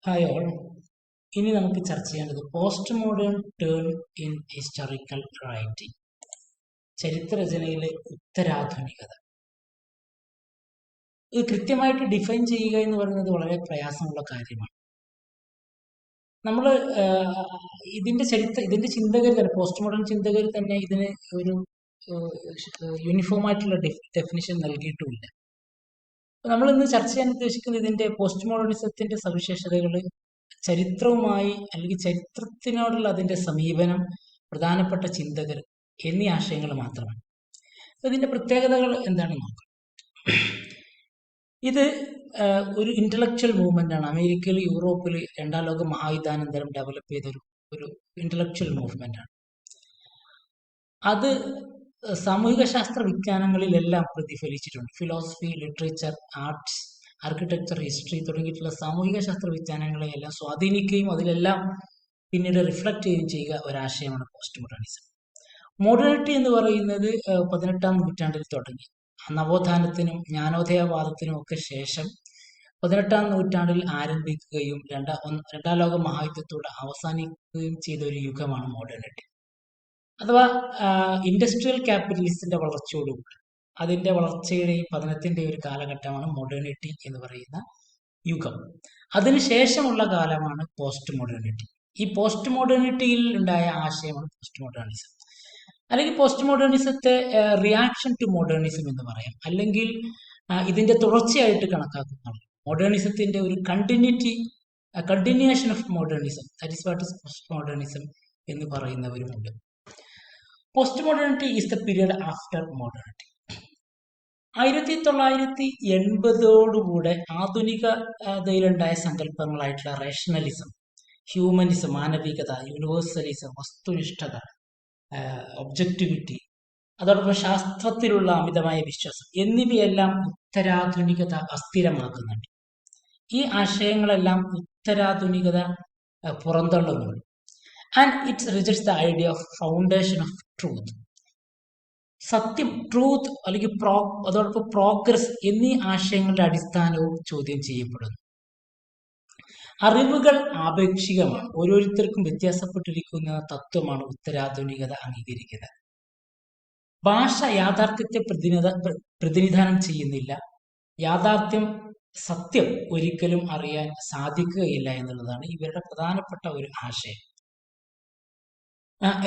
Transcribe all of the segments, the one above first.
Hi all. ഇനി നമുക്ക് ചർച്ച ചെയ്യേണ്ടത് post modern turn in historical writing, ചരിത്രരചനയിലെ ഉത്തരാധുനികത. ഇത് കൃത്യമായിട്ട് ഡിഫൈൻ ചെയ്യുക എന്ന് പറയുന്നത് വളരെ പ്രയാസമുള്ള കാര്യമാണ്. നമ്മൾ ഇതിന്റെ ചിന്തകർ തന്നെ, പോസ്റ്റ് മോഡേൺ ചിന്തകർ തന്നെ ഇതിന് ഒരു യൂണിഫോം ആയിട്ടുള്ള ഡെഫിനിഷൻ നൽകിയിട്ടുമില്ല. നമ്മൾ ഇന്ന് ചർച്ച ചെയ്യാൻ ഉദ്ദേശിക്കുന്നത് ഇതിന്റെ പോസ്റ്റ് മോഡേണിസത്തിന്റെ സവിശേഷതകൾ, ചരിത്രവുമായി അല്ലെങ്കിൽ ചരിത്രത്തിനോടുള്ള അതിന്റെ സമീപനം, പ്രധാനപ്പെട്ട ചിന്തകർ എന്നീ ആശയങ്ങൾ മാത്രമാണ്. ഇതിന്റെ പ്രത്യേകതകൾ എന്താണെന്ന് നോക്കാം. ഇത് ഒരു ഇന്റലക്ച്വൽ മൂവ്മെന്റ് ആണ്. അമേരിക്കയിൽ, യൂറോപ്പിൽ രണ്ടാം ലോക മഹായുദ്ധാനന്തരം ഡെവലപ്പ് ചെയ്ത ഒരു ഇന്റലക്ച്വൽ മൂവ്മെന്റ് ആണ്. അത് സാമൂഹിക ശാസ്ത്ര വിജ്ഞാനങ്ങളിലെല്ലാം പ്രതിഫലിച്ചിട്ടുണ്ട്. Philosophy, literature, arts, architecture, history തുടങ്ങിയിട്ടുള്ള സാമൂഹിക ശാസ്ത്ര വിജ്ഞാനങ്ങളെയെല്ലാം സ്വാധീനിക്കുകയും അതിലെല്ലാം പിന്നീട് റിഫ്ലക്ട് ചെയ്യുകയും ചെയ്യുക ഒരാശയമാണ് പോസ്റ്റ് മോഡേണിസം. മോഡേണിറ്റി എന്ന് പറയുന്നത് 18ാം നൂറ്റാണ്ടിൽ തുടങ്ങി. നവോത്ഥാനത്തിനും ജ്ഞാനോദയവാദത്തിനും ഒക്കെ ശേഷം 18ാം നൂറ്റാണ്ടിൽ ആരംഭിക്കുകയും രണ്ടാം ലോക മഹായുദ്ധത്തോടെ അവസാനിക്കുകയും ചെയ്ത ഒരു യുഗമാണ് മോഡേണിറ്റി. അഥവാ ഇൻഡസ്ട്രിയൽ ക്യാപിറ്റലിസത്തിന്റെ വളർച്ചയോടുകൂടി അതിന്റെ വളർച്ചയുടെയും പതനത്തിന്റെയും ഒരു കാലഘട്ടമാണ് മോഡേണിറ്റി എന്ന് പറയുന്ന യുഗം. അതിനുശേഷമുള്ള കാലമാണ് പോസ്റ്റ് മോഡേണിറ്റി. ഈ പോസ്റ്റ് മോഡേണിറ്റിയിൽ ഉണ്ടായ ആശയമാണ് പോസ്റ്റ് മോഡേണിസം. അല്ലെങ്കിൽ പോസ്റ്റ് മോഡേണിസത്തെ റിയാക്ഷൻ ടു മോഡേണിസം എന്ന് പറയാം, അല്ലെങ്കിൽ ഇതിന്റെ തുടർച്ചയായിട്ട് കണക്കാക്കുന്നതാണ്. മോഡേണിസത്തിന്റെ ഒരു continuation of modernism, that is what is post modernism എന്ന് പറയുന്നവരുമുണ്ട്. Post modernity is the period after modernity. 1980 ആധുനികതയിലുണ്ടായ സങ്കല്പങ്ങളായിട്ടുള്ള റേഷണലിസം, ഹ്യൂമനിസം, മാനവികത, യൂണിവേഴ്സലിസം, വസ്തുനിഷ്ഠത, ഒബ്ജക്ടിവിറ്റി, അതോടൊപ്പം ശാസ്ത്രത്തിലുള്ള അമിതമായ വിശ്വാസം എന്നിവയെല്ലാം ഉത്തരാധുനികത അസ്ഥിരമാക്കുന്നുണ്ട്. ഈ ആശയങ്ങളെല്ലാം ഉത്തരാധുനികത പുറന്തള്ളുന്നുണ്ട്. And its rejects the idea of foundation of truth. സത്യം, ട്രൂത്ത് അല്ലെങ്കിൽ അതോടൊപ്പം പ്രോഗ്രസ് എന്നീ ആശയങ്ങളുടെ അടിസ്ഥാനവും ചോദ്യം ചെയ്യപ്പെടുന്നു. അറിവുകൾ ആപേക്ഷികമാണ്, ഓരോരുത്തർക്കും വ്യത്യാസപ്പെട്ടിരിക്കുന്ന തത്വമാണ് ഉത്തരാധുനികത അംഗീകരിക്കുന്നത്. ഭാഷ യാഥാർത്ഥ്യത്തെ പ്രതിനിധാനം ചെയ്യുന്നില്ല. സത്യം ഒരിക്കലും അറിയാൻ സാധിക്കുകയില്ല എന്നുള്ളതാണ് ഇവരുടെ പ്രധാനപ്പെട്ട ഒരു ആശയം.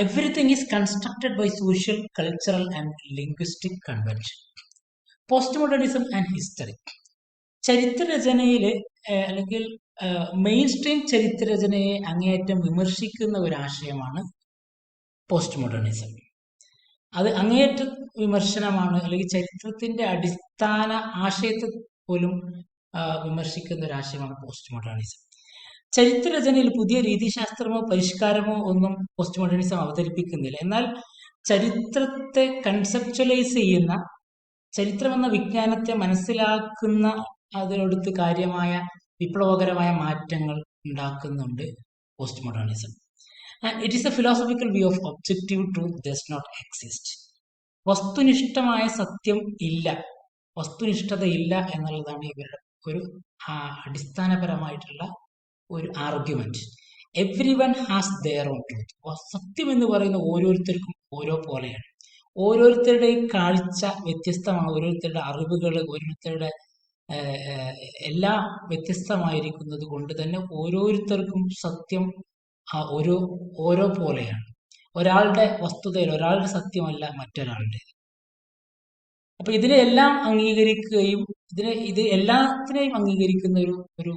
Everything is constructed by social, cultural and linguistic convention. Postmodernism and history. ചരിത്രരചനയില് അല്ലെങ്കിൽ മെയിൻ സ്ട്രീം ചരിത്രരചനയെ അങ്ങേയറ്റം വിമർശിക്കുന്ന ഒരു ആശയമാണ് പോസ്റ്റ് മോഡേണിസം. അത് അങ്ങേയറ്റ വിമർശനമാണ്, അല്ലെങ്കിൽ ചരിത്രത്തിന്റെ അടിസ്ഥാന ആശയത്തെ പോലും വിമർശിക്കുന്ന ഒരു ആശയമാണ് പോസ്റ്റ് മോഡേണിസം. ചരിത്രരചനയിൽ പുതിയ രീതിശാസ്ത്രമോ പരിഷ്കാരമോ ഒന്നും പോസ്റ്റ് മോഡേണിസം അവതരിപ്പിക്കുന്നില്ല. എന്നാൽ ചരിത്രത്തെ കൺസെപ്ച്വലൈസ് ചെയ്യുന്ന, ചരിത്രം എന്ന വിജ്ഞാനത്തെ മനസ്സിലാക്കുന്ന അതിനടുത്ത് കാര്യമായ വിപ്ലവകരമായ മാറ്റങ്ങൾ ഉണ്ടാക്കുന്നുണ്ട് post modernism. It is a philosophical view of objective truth does not exist. വസ്തുനിഷ്ഠമായ സത്യം ഇല്ല, വസ്തുനിഷ്ഠത ഇല്ല എന്നുള്ളതാണ് ഇവരുടെ ഒരു അടിസ്ഥാനപരമായിട്ടുള്ള ഒരു argument. Every one has their own truth. സത്യം എന്ന് പറയുന്ന ഓരോരുത്തർക്കും ഓരോ പോലെയാണ്. ഓരോരുത്തരുടെയും കാഴ്ച വ്യത്യസ്തമാണ്, ഓരോരുത്തരുടെ അറിവുകൾ, ഓരോരുത്തരുടെ എല്ലാം വ്യത്യസ്തമായിരിക്കുന്നത് കൊണ്ട് തന്നെ ഓരോരുത്തർക്കും സത്യം ഓരോ പോലെയാണ്. ഒരാളുടെ വസ്തുതയിൽ ഒരാളുടെ സത്യമല്ല മറ്റൊരാളുടെ. അപ്പൊ ഇതിനെല്ലാം അംഗീകരിക്കുകയും ഇത് എല്ലാത്തിനെയും അംഗീകരിക്കുന്ന ഒരു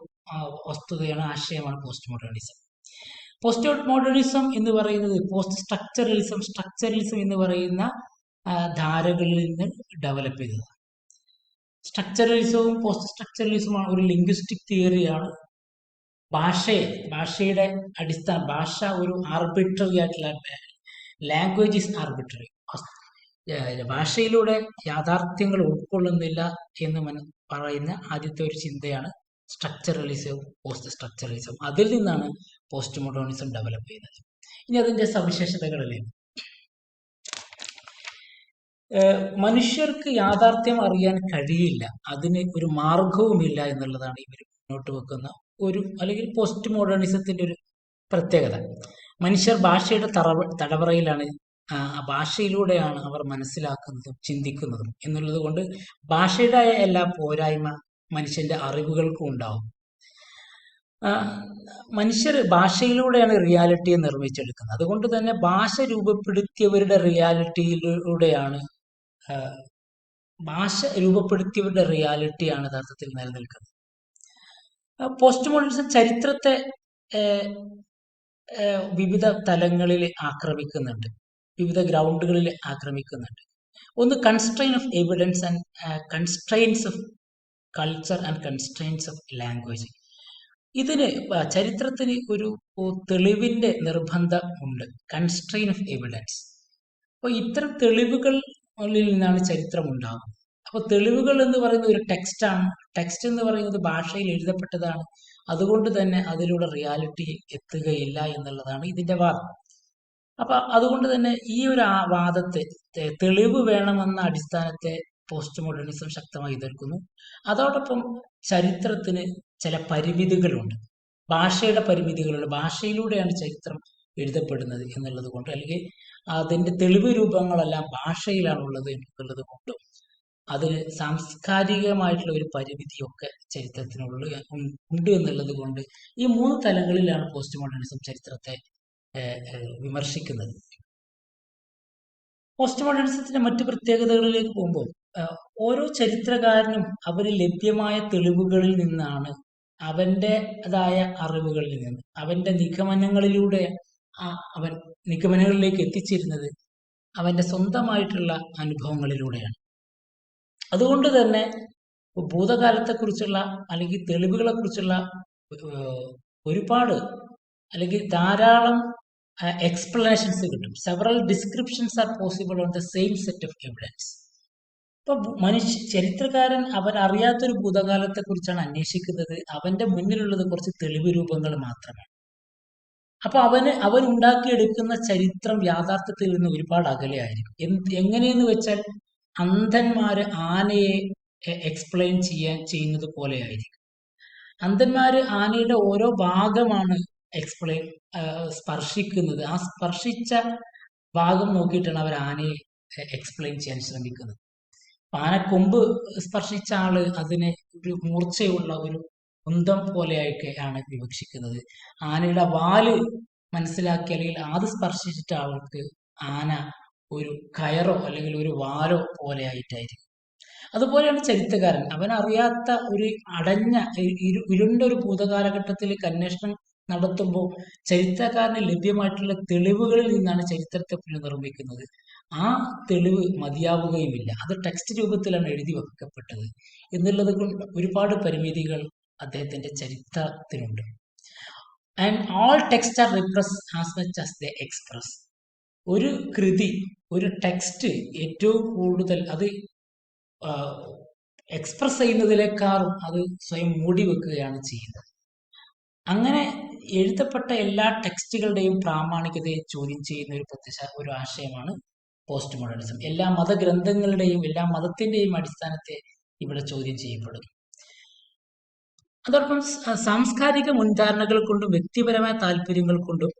വസ്തുതയാണ്, ആശയമാണ് പോസ്റ്റ് മോഡേണിസം. പോസ്റ്റ് മോഡേണിസം എന്ന് പറയുന്നത് പോസ്റ്റ് സ്ട്രക്ചറലിസം എന്ന് പറയുന്ന ധാരകളിൽ നിന്ന് ഡെവലപ്പ് ചെയ്തതാണ്. സ്ട്രക്ചറലിസവും പോസ്റ്റ് സ്ട്രക്ചറലിസവുമാണ് ഒരു ലിംഗ്വിസ്റ്റിക് തിയറിയാണ്. ഭാഷയുടെ ഭാഷ ഒരു ആർബിട്രറി ആയിട്ടുള്ള, ലാംഗ്വേജ് ഈസ് ആർബിട്രറി. ഭാഷയിലൂടെ യാഥാർത്ഥ്യങ്ങൾ ഉൾക്കൊള്ളുന്നില്ല എന്ന് പറയുന്ന ആദ്യത്തെ ഒരു ചിന്തയാണ് സ്ട്രക്ചറലിസവും പോസ്റ്റ് സ്ട്രക്ചറലിസവും. അതിൽ നിന്നാണ് പോസ്റ്റ് മോഡേണിസം ഡെവലപ്പ് ചെയ്യുന്നത്. ഇനി അതിന്റെ സവിശേഷതകളിലേക്ക്, മനുഷ്യർക്ക് യാഥാർത്ഥ്യം അറിയാൻ കഴിയില്ല, അതിന് ഒരു മാർഗവുമില്ല എന്നുള്ളതാണ് ഇവർ മുന്നോട്ട് വെക്കുന്ന ഒരു അല്ലെങ്കിൽ പോസ്റ്റ് മോഡേണിസത്തിന്റെ ഒരു പ്രത്യേകത. മനുഷ്യർ ഭാഷയുടെ തടവറയിലാണ്, ആ ഭാഷയിലൂടെയാണ് അവർ മനസ്സിലാക്കുന്നതും ചിന്തിക്കുന്നതും എന്നുള്ളത് കൊണ്ട് ഭാഷയുടെ എല്ലാ പോരായ്മ മനുഷ്യന്റെ അറിവുകൾക്കും ഉണ്ടാവും. മനുഷ്യർ ഭാഷയിലൂടെയാണ് റിയാലിറ്റിയെ നിർമ്മിച്ചെടുക്കുന്നത്. അതുകൊണ്ട് തന്നെ ഭാഷ രൂപപ്പെടുത്തിയവരുടെ റിയാലിറ്റിയിലൂടെയാണ് യഥാർത്ഥത്തിൽ നിലനിൽക്കുന്നത്. പോസ്റ്റ് മോഡേണിസം ചരിത്രത്തെ വിവിധ തലങ്ങളിൽ ആക്രമിക്കുന്നുണ്ട്, വിവിധ ഗ്രൗണ്ടുകളിൽ ആക്രമിക്കുന്നുണ്ട്. ഒന്ന് constrain of evidence and constraints of culture and constraints of language. ഇതിന് ചരിത്രത്തിന് ഒരു തെളിവിന്റെ നിർബന്ധം ഉണ്ട്, കൺസ്ട്രെയിൻ ഓഫ് എവിഡൻസ്. അപ്പോൾ ഇത്തരം തെളിവുകളിൽ നിന്നാണ് ചരിത്രം ഉണ്ടാകുന്നത്. അപ്പോൾ തെളിവുകൾ എന്ന് പറയുന്നത് ഒരു ടെക്സ്റ്റാണ്. ടെക്സ്റ്റ് എന്ന് പറയുന്നത് ഭാഷയിൽ എഴുതപ്പെട്ടതാണ്. അതുകൊണ്ട് തന്നെ അതിലൂടെ റിയാലിറ്റി എത്തുകയില്ല എന്നുള്ളതാണ് ഇതിന്റെ വാദം. അപ്പൊ അതുകൊണ്ട് തന്നെ ഈ ഒരു വാദത്തെ, തെളിവ് വേണമെന്ന അടിസ്ഥാനത്തെ പോസ്റ്റ് മോഡേണിസം ശക്തമായി എതിർക്കുന്നു. അതോടൊപ്പം ചരിത്രത്തിന് ചില പരിമിതികളുണ്ട്, ഭാഷയുടെ പരിമിതികളുണ്ട്. ഭാഷയിലൂടെയാണ് ചരിത്രം എഴുതപ്പെടുന്നത് എന്നുള്ളത് കൊണ്ട്, അല്ലെങ്കിൽ അതിന്റെ തെളിവ് രൂപങ്ങളെല്ലാം ഭാഷയിലാണുള്ളത് എന്നുള്ളത് കൊണ്ടും അതിന് സാംസ്കാരികമായിട്ടുള്ള ഒരു പരിമിതിയൊക്കെ ചരിത്രത്തിനുള്ളിൽ ഉണ്ട് എന്നുള്ളത് കൊണ്ട് ഈ 3 തലങ്ങളിലാണ് പോസ്റ്റ് മോഡേണിസം ചരിത്രത്തെ വിമർശിക്കുന്നത്. പോസ്റ്റ് മോഡേണിസത്തിന്റെ മറ്റു പ്രത്യേകതകളിലേക്ക് പോകുമ്പോൾ, ഓരോ ചരിത്രകാരനും അവന് ലഭ്യമായ തെളിവുകളിൽ നിന്നാണ്, അവൻ്റെതായ അറിവുകളിൽ നിന്ന്, അവന്റെ നിഗമനങ്ങളിലൂടെ അവൻ നിഗമനങ്ങളിലേക്ക് എത്തിച്ചേരുന്നത് അവന്റെ സ്വന്തമായിട്ടുള്ള അനുഭവങ്ങളിലൂടെയാണ്. അതുകൊണ്ട് തന്നെ ഭൂതകാലത്തെക്കുറിച്ചുള്ള അല്ലെങ്കിൽ തെളിവുകളെ കുറിച്ചുള്ള ഒരുപാട് അല്ലെങ്കിൽ ധാരാളം എക്സ്പ്ലനേഷൻസ് കിട്ടും. Several descriptions R possible on the same set of evidence. ഇപ്പൊ ചരിത്രകാരൻ അവൻ അറിയാത്തൊരു ഭൂതകാലത്തെ കുറിച്ചാണ് അന്വേഷിക്കുന്നത്. അവന്റെ മുന്നിലുള്ളത് കുറച്ച് തെളിവ് രൂപങ്ങൾ മാത്രമാണ്. അപ്പൊ അവൻ ഉണ്ടാക്കിയെടുക്കുന്ന ചരിത്രം യാഥാർത്ഥ്യത്തിൽ നിന്ന് ഒരുപാട് അകലെയായിരിക്കും. എങ്ങനെയെന്ന് വെച്ചാൽ, അന്ധന്മാര് ആനയെ എക്സ്പ്ലെയിൻ ചെയ്യുന്നത് പോലെയായിരിക്കും. അന്ധന്മാര് ആനയുടെ ഓരോ ഭാഗമാണ് സ്പർശിക്കുന്നത്. ആ സ്പർശിച്ച ഭാഗം നോക്കിയിട്ടാണ് അവർ ആനയെ എക്സ്പ്ലെയിൻ ചെയ്യാൻ ശ്രമിക്കുന്നത്. ആനക്കൊമ്പ് സ്പർശിച്ച ആള് അതിനെ ഒരു മൂർച്ചയുള്ള ഒരു കുന്തം പോലെയൊക്കെയാണ് വിവക്ഷിക്കുന്നത്. ആനയുടെ വാല് മനസ്സിലാക്കി അല്ലെങ്കിൽ അത് സ്പർശിച്ചിട്ട ആൾക്ക് ആന ഒരു കയറോ അല്ലെങ്കിൽ ഒരു വാലോ പോലെ ആയിട്ടായിരിക്കും. അതുപോലെയാണ് ചരിത്രകാരൻ. അവൻ അറിയാത്ത ഒരു അടഞ്ഞ ഇരുണ്ട ഒരു ഭൂതകാലഘട്ടത്തിലേക്ക് അന്വേഷണം നടത്തുമ്പോൾ ചരിത്രകാരന് ലഭ്യമായിട്ടുള്ള തെളിവുകളിൽ നിന്നാണ് ചരിത്രത്തെ പുനർനിർമ്മിക്കുന്നത്. ആ തെളിവ് മതിയാവുകയുമില്ല. അത് ടെക്സ്റ്റ് രൂപത്തിലാണ് എഴുതി വെക്കപ്പെട്ടത് എന്നുള്ളത് കൊണ്ട് ഒരുപാട് പരിമിതികൾ അദ്ദേഹത്തിന്റെ ചരിത്രത്തിനുണ്ട്. And all text are repress as much as they express. ഒരു കൃതി, ഒരു ടെക്സ്റ്റ് ഏറ്റവും കൂടുതൽ അത് എക്സ്പ്രസ് ചെയ്യുന്നതിനേക്കാളും അത് സ്വയം മൂടി വെക്കുകയാണ് ചെയ്യുന്നത്. അങ്ങനെ എഴുതപ്പെട്ട എല്ലാ ടെക്സ്റ്റുകളുടെയും പ്രാമാണികതയെ ചോദ്യം ചെയ്യുന്ന ഒരു ആശയമാണ് പോസ്റ്റ് മോഡേണിസം. എല്ലാ മതഗ്രന്ഥങ്ങളുടെയും എല്ലാ മതത്തിന്റെയും അടിസ്ഥാനത്തെ ഇവിടെ ചോദ്യം ചെയ്യപ്പെടുന്നു. അതോടൊപ്പം സാംസ്കാരിക മുൻധാരണകൾ കൊണ്ടും വ്യക്തിപരമായ താല്പര്യങ്ങൾ കൊണ്ടും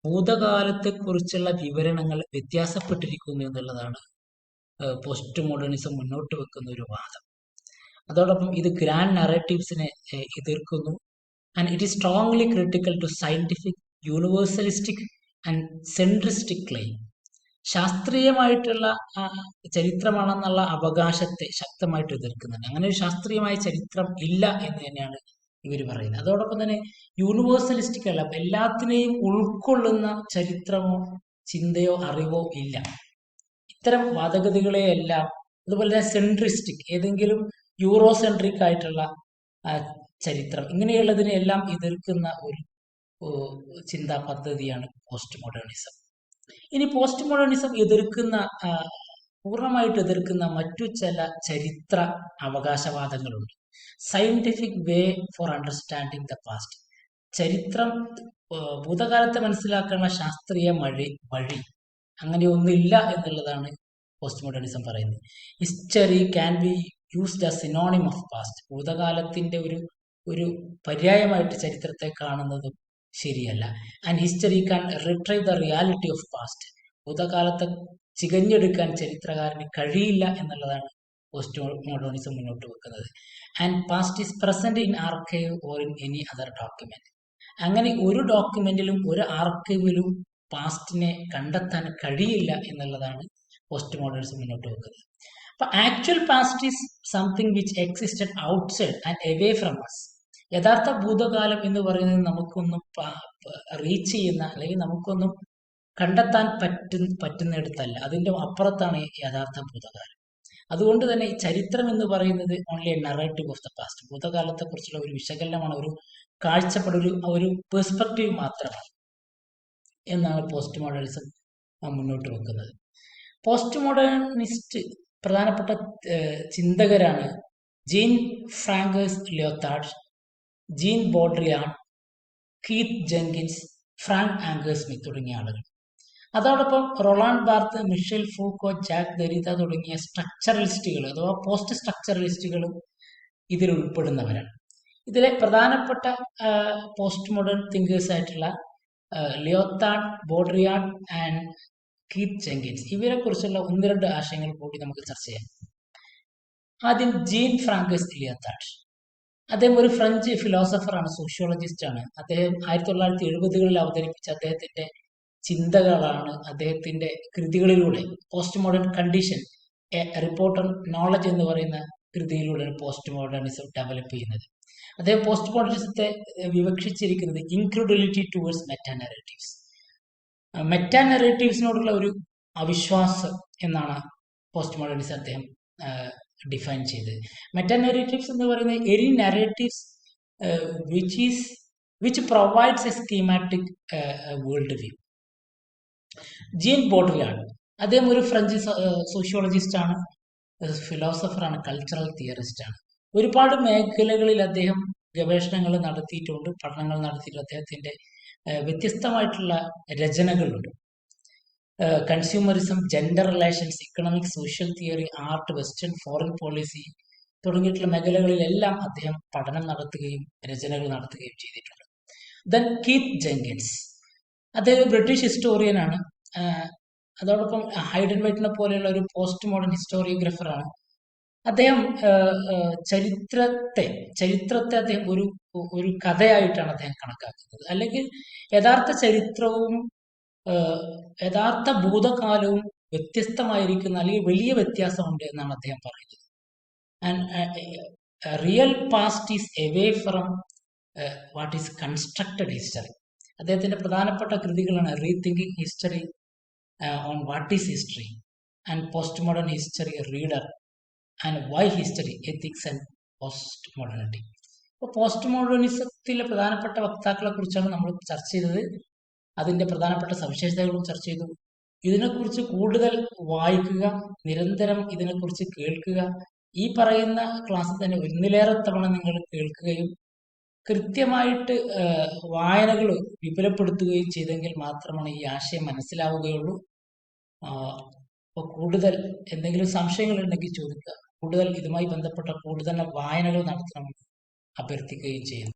ഭൂതകാലത്തെക്കുറിച്ചുള്ള വിവരണങ്ങൾ വ്യത്യാസപ്പെട്ടിരിക്കുന്നു എന്നുള്ളതാണ് പോസ്റ്റ് മോഡേണിസം മുന്നോട്ട് വെക്കുന്ന ഒരു വാദം. അതോടൊപ്പം ഇത് ഗ്രാൻഡ് നറേറ്റീവ്സിനെ എതിർക്കുന്നു. And it is strongly critical to scientific, universalistic and centristic claim. ശാസ്ത്രീയമായിട്ടുള്ള ചരിത്രമാണെന്നുള്ള അവകാശത്തെ ശക്തമായിട്ട് എതിർക്കുന്നുണ്ട്. അങ്ങനെ ഒരു ശാസ്ത്രീയമായ ചരിത്രം ഇല്ല എന്ന് തന്നെയാണ് ഇവർ പറയുന്നത്. അതോടൊപ്പം തന്നെ യൂണിവേഴ്സലിസ്റ്റിക് അല്ല, എല്ലാത്തിനെയും ഉൾക്കൊള്ളുന്ന ചരിത്രമോ ചിന്തയോ അറിവോ ഇല്ല. ഇത്തരം വാദഗതികളെയെല്ലാം, അതുപോലെ തന്നെ സെൻട്രിസ്റ്റിക്, ഏതെങ്കിലും യൂറോസെൻട്രിക് ആയിട്ടുള്ള ചരിത്രം, ഇങ്ങനെയുള്ളതിനെ എല്ലാം എതിർക്കുന്ന ഒരു ചിന്താ പദ്ധതിയാണ് പോസ്റ്റ് മോഡേണിസം. ഇനി പോസ്റ്റ് മോഡേണിസം പൂർണ്ണമായിട്ട് എതിർക്കുന്ന മറ്റു ചില ചരിത്ര അവകാശവാദങ്ങളുണ്ട്. Scientific way for understanding the past. ചരിത്രം, ഭൂതകാലത്തെ മനസ്സിലാക്കാനുള്ള ശാസ്ത്രീയ വഴി അങ്ങനെയൊന്നുമില്ല എന്നുള്ളതാണ് പോസ്റ്റ് മോഡേണിസം പറയുന്നത്. History can be used as synonym of past. ഭൂതകാലത്തിന്റെ ഒരു ഒരു പര്യായമായിട്ട് ചരിത്രത്തെ കാണുന്നതും ശരിയല്ല. And history can retrieve the reality of past. ഭൂതകാലത്തെ ചികഞ്ഞെടുക്കാൻ ചരിത്രകാരന് കഴിയില്ല എന്നുള്ളതാണ് പോസ്റ്റ് മോഡേണിസം മുന്നോട്ട് വെക്കുന്നത്. And past is present in archive or in any other document. അങ്ങനെ ഒരു ഡോക്യുമെന്റിലും ഒരു ആർക്കൈവിലും പാസ്റ്റിനെ കണ്ടെത്താൻ കഴിയില്ല എന്നുള്ളതാണ് പോസ്റ്റ് മോഡേണിസം മുന്നോട്ട് വെക്കുന്നത്. അപ്പൊ actual past is something which existed outside and away from us. യഥാർത്ഥ ഭൂതകാലം എന്ന് പറയുന്നത് നമുക്കൊന്നും റീച്ച് ചെയ്യുന്ന അല്ലെങ്കിൽ നമുക്കൊന്നും കണ്ടെത്താൻ പറ്റുന്നിടത്തല്ല, അതിന്റെ അപ്പുറത്താണ് യഥാർത്ഥ ഭൂതകാലം. അതുകൊണ്ട് തന്നെ ഈ ചരിത്രം എന്ന് പറയുന്നത് only a narrative of the past. ഭൂതകാലത്തെ കുറിച്ചുള്ള ഒരു വിശകലനമാണ്, ഒരു കാഴ്ചപ്പാട്, ഒരു പെർസ്പെക്റ്റീവ് മാത്രമാണ് എന്നാണ് പോസ്റ്റ് മോഡേണിസം മുന്നോട്ട് വെക്കുന്നത്. പോസ്റ്റ് മോഡേണിസ്റ്റ് പ്രധാനപ്പെട്ട ചിന്തകരാണ് Jean Francois Lyotard, Jean Baudrillard, Keith Jenkins, Frank Ankersmit തുടങ്ങിയ ആളുകൾ. അതോടൊപ്പം Roland Barthes, Michel Foucault, Jacques Derrida തുടങ്ങിയ സ്ട്രക്ചറലിസ്റ്റുകൾ അഥവാ പോസ്റ്റ് സ്ട്രക്ചറലിസ്റ്റുകളും ഇതിൽ ഉൾപ്പെടുന്നവരാണ്. ഇതിലെ പ്രധാനപ്പെട്ട പോസ്റ്റ് മോഡേൺ തിങ്കേഴ്സ് ആയിട്ടുള്ള ലിയോത്താർഡ്, ബോഡ്രിയാൻ ആൻഡ് കീത്ത് ജെങ്കിൻസ്, ഇവരെ കുറിച്ചുള്ള ഒന്ന് രണ്ട് ആശയങ്ങൾ കൂടി നമുക്ക് ചർച്ച ചെയ്യാം. ആദ്യം ജീൻ ഫ്രാങ്കേഴ്സ് ലിയോത്താർഡ്. അദ്ദേഹം ഒരു ഫ്രഞ്ച് ഫിലോസഫറാണ്, സോഷ്യോളജിസ്റ്റ് ആണ്. അദ്ദേഹം 1970-കളിൽ അവതരിപ്പിച്ച അദ്ദേഹത്തിന്റെ ചിന്തകളാണ് അദ്ദേഹത്തിന്റെ കൃതികളിലൂടെ post modern condition, a report on knowledge എന്ന് പറയുന്ന കൃതിയിലൂടെ പോസ്റ്റ് മോഡേണിസം ഡെവലപ്പ് ചെയ്യുന്നത്. അദ്ദേഹം പോസ്റ്റ് മോഡേണിസത്തെ വിവക്ഷിച്ചിരിക്കുന്നത് incredulity towards meta narratives, meta നറേറ്റീവ്സിനോടുള്ള ഒരു അവിശ്വാസം എന്നാണ് പോസ്റ്റ് മോഡേണിസം അദ്ദേഹം ഡിഫൈൻ ചെയ്തത്. മെറ്റാ നറേറ്റീവ്സ് എന്ന് പറയുന്നത് any narratives which provides a schematic world view. Jean Baudrillard, അദ്ദേഹം ഒരു ഫ്രഞ്ച് സോഷ്യോളജിസ്റ്റ് ആണ്, ഫിലോസഫറാണ്, കൾച്ചറൽ തിയറിസ്റ്റ് ആണ്. ഒരുപാട് മേഖലകളിൽ അദ്ദേഹം ഗവേഷണങ്ങൾ നടത്തിയിട്ടുണ്ട്, പഠനങ്ങൾ നടത്തിയിട്ടുണ്ട്. അദ്ദേഹത്തിന്റെ വ്യത്യസ്തമായിട്ടുള്ള രചനകളുണ്ട്. Consumerism, gender relations, economic, social theory, art, western foreign policy തുടങ്ങിയിട്ടുള്ള മേഖലകളിലെല്ലാം അദ്ദേഹം പഠനം നടത്തുകയും രചനകൾ നടത്തുകയും ചെയ്തിട്ടുണ്ട്. ദെൻ കീത്ത് ജെങ്കിൻസ്, അദ്ദേഹം ബ്രിട്ടീഷ് ഹിസ്റ്റോറിയനാണ്. അതോടൊപ്പം ഹൈഡൻവൈറ്റിനെ പോലെയുള്ള ഒരു പോസ്റ്റ് മോഡേൺ ഹിസ്റ്റോറിയോഗ്രാഫറാണ്. അദ്ദേഹം ചരിത്രത്തെ അദ്ദേഹം ഒരു കഥയായിട്ടാണ് അദ്ദേഹം കണക്കാക്കുന്നത്. അല്ലെങ്കിൽ യഥാർത്ഥ ചരിത്രവും യഥാർത്ഥ ഭൂതകാലവും വ്യത്യസ്തമായിരിക്കുന്ന അല്ലെങ്കിൽ വലിയ വ്യത്യാസമുണ്ട് എന്നാണ് അദ്ദേഹം പറയുന്നത്. And real past is away from what is constructed history. അദ്ദേഹത്തിന്റെ പ്രധാനപ്പെട്ട കൃതികളാണ് rethinking history, on what is history, and post modern history reader, and why history, ethics and post modernity. അപ്പോൾ പോസ്റ്റ് മോഡേണിസത്തിലെ പ്രധാനപ്പെട്ട വക്താക്കളെ കുറിച്ചാണ് നമ്മൾ ചർച്ച ചെയ്തത്. അതിന്റെ പ്രധാനപ്പെട്ട സവിശേഷതകളും ചർച്ച ചെയ്തു. ഇതിനെക്കുറിച്ച് കൂടുതൽ വായിക്കുക, നിരന്തരം ഇതിനെക്കുറിച്ച് കേൾക്കുക. ഈ പറയുന്ന ക്ലാസ്സിൽ തന്നെ ഒന്നിലേറെ തവണ നിങ്ങൾ കേൾക്കുകയും കൃത്യമായിട്ട് വായനകൾ വിപുലപ്പെടുത്തുകയും ചെയ്തെങ്കിൽ മാത്രമാണ് ഈ ആശയം മനസ്സിലാവുകയുള്ളൂ. അപ്പോൾ കൂടുതൽ എന്തെങ്കിലും സംശയങ്ങൾ ഉണ്ടെങ്കിൽ ചോദിക്കുക. കൂടുതൽ ഇതുമായി ബന്ധപ്പെട്ട കൂടുതൽ വായനകൾ നടത്തണമെന്ന് അഭ്യർത്ഥിക്കുകയും ചെയ്യുന്നു.